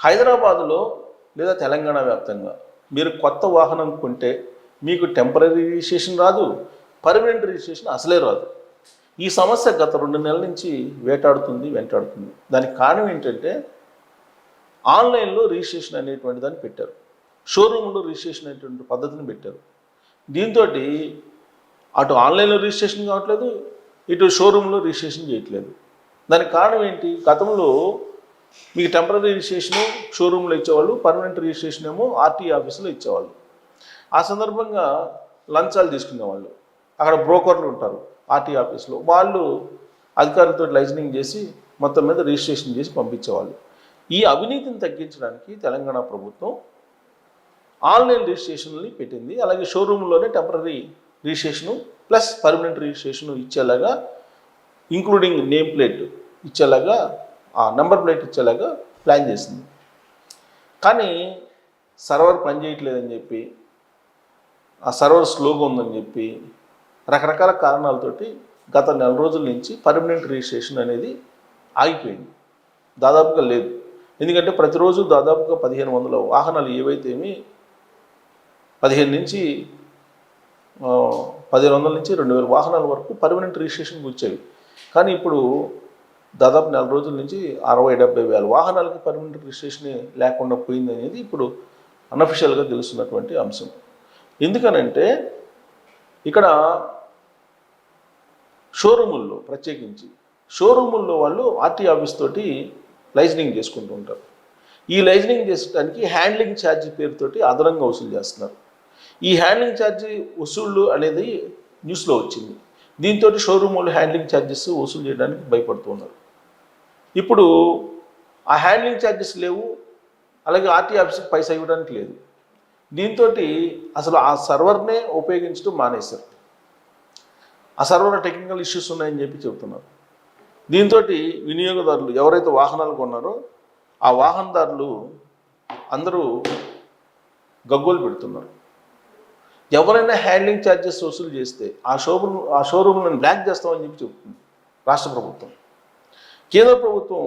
హైదరాబాదులో లేదా తెలంగాణ వ్యాప్తంగా మీరు కొత్త వాహనం కొంటే మీకు టెంపరీ రిజిస్ట్రేషన్ రాదు, పర్మనెంట్ రిజిస్ట్రేషన్ అసలే రాదు. ఈ సమస్య గత 2 నెలల నుంచి వెంటాడుతుంది. దానికి కారణం ఏంటంటే ఆన్లైన్లో రిజిస్ట్రేషన్ అనేటువంటి దాన్ని పెట్టారు, షోరూంలో రిజిస్ట్రేషన్ అనేటువంటి పద్ధతిని పెట్టారు. దీంతో అటు ఆన్లైన్లో రిజిస్ట్రేషన్ కావట్లేదు, ఇటు షోరూంలో రిజిస్ట్రేషన్ చేయట్లేదు. దానికి కారణం ఏంటి? గతంలో మీకు టెంపరీ రిజిస్ట్రేషను షోరూంలో ఇచ్చేవాళ్ళు, పర్మనెంట్ రిజిస్ట్రేషన్ ఏమో ఆర్టీఏ ఆఫీసులో ఇచ్చేవాళ్ళు. ఆ సందర్భంగా లంచాలు తీసుకునేవాళ్ళు. అక్కడ బ్రోకర్లు ఉంటారు ఆర్టీఏ ఆఫీస్లో, వాళ్ళు అధికారులతో లైజనింగ్ చేసి మొత్తం మీద రిజిస్ట్రేషన్ చేసి పంపించేవాళ్ళు. ఈ అవినీతిని తగ్గించడానికి తెలంగాణ ప్రభుత్వం ఆన్లైన్ రిజిస్ట్రేషన్ని పెట్టింది. అలాగే షోరూంలోనే temporary registration plus permanent registration ఇచ్చేలాగా, ఇంక్లూడింగ్ నేమ్ ప్లేట్ ఇచ్చేలాగా, ఆ నెంబర్ ప్లేట్ ఇచ్చేలాగా ప్లాన్ చేసింది. కానీ సర్వర్ పనిచేయట్లేదని చెప్పి, ఆ సర్వర్ స్లోగా ఉందని చెప్పి రకరకాల కారణాలతోటి గత 4 రోజుల నుంచి పర్మనెంట్ రిజిస్ట్రేషన్ అనేది ఆగిపోయింది, దాదాపుగా లేదు. ఎందుకంటే ప్రతిరోజు దాదాపుగా 1500 వాహనాలు ఏవైతేమి 15 నుంచి 1500 నుంచి 2000 వాహనాల వరకు పర్మనెంట్ రిజిస్ట్రేషన్కి వచ్చేవి. కానీ ఇప్పుడు దాదాపు 4 రోజుల నుంచి 60-70 వేల వాహనాలకి పర్మనెంట్ రిజిస్ట్రేషన్ లేకుండా పోయింది అనేది ఇప్పుడు అన్అఫిషియల్గా తెలుస్తున్నటువంటి అంశం. ఎందుకనంటే ఇక్కడ షోరూముల్లో, ప్రత్యేకించి షోరూముల్లో వాళ్ళు ఆర్టీఏ ఆఫీస్ తోటి లైజనింగ్ చేసుకుంటూ ఉంటారు. ఈ లైజనింగ్ చేసుకోవడానికి హ్యాండ్లింగ్ ఛార్జీ పేరుతోటి అదనంగా వసూలు చేస్తున్నారు. ఈ హ్యాండ్లింగ్ ఛార్జీ వసూళ్ళు అనేది న్యూస్లో వచ్చింది. దీంతో షోరూమ్ వాళ్ళు హ్యాండ్లింగ్ ఛార్జెస్ వసూలు చేయడానికి భయపడుతున్నారు. ఇప్పుడు ఆ హ్యాండ్లింగ్ ఛార్జెస్ లేవు, అలాగే ఆర్టీఏ ఆఫీస్కి పైసా ఇవ్వడానికి లేదు. దీంతో అసలు ఆ సర్వర్నే ఉపయోగించడం మానేశారు. ఆ సర్వర్లో టెక్నికల్ ఇష్యూస్ ఉన్నాయని చెప్పి చెబుతున్నారు. దీంతో వినియోగదారులు ఎవరైతే వాహనాలు కొన్నారో ఆ వాహనదారులు అందరూ గగ్గోలు పెడుతున్నారు. ఎవరైనా హ్యాండ్లింగ్ ఛార్జెస్ వసూలు చేస్తే ఆ షోరూమ్లను బ్లాక్ చేస్తామని చెప్పి చెబుతుంది రాష్ట్ర ప్రభుత్వం. కేంద్ర ప్రభుత్వం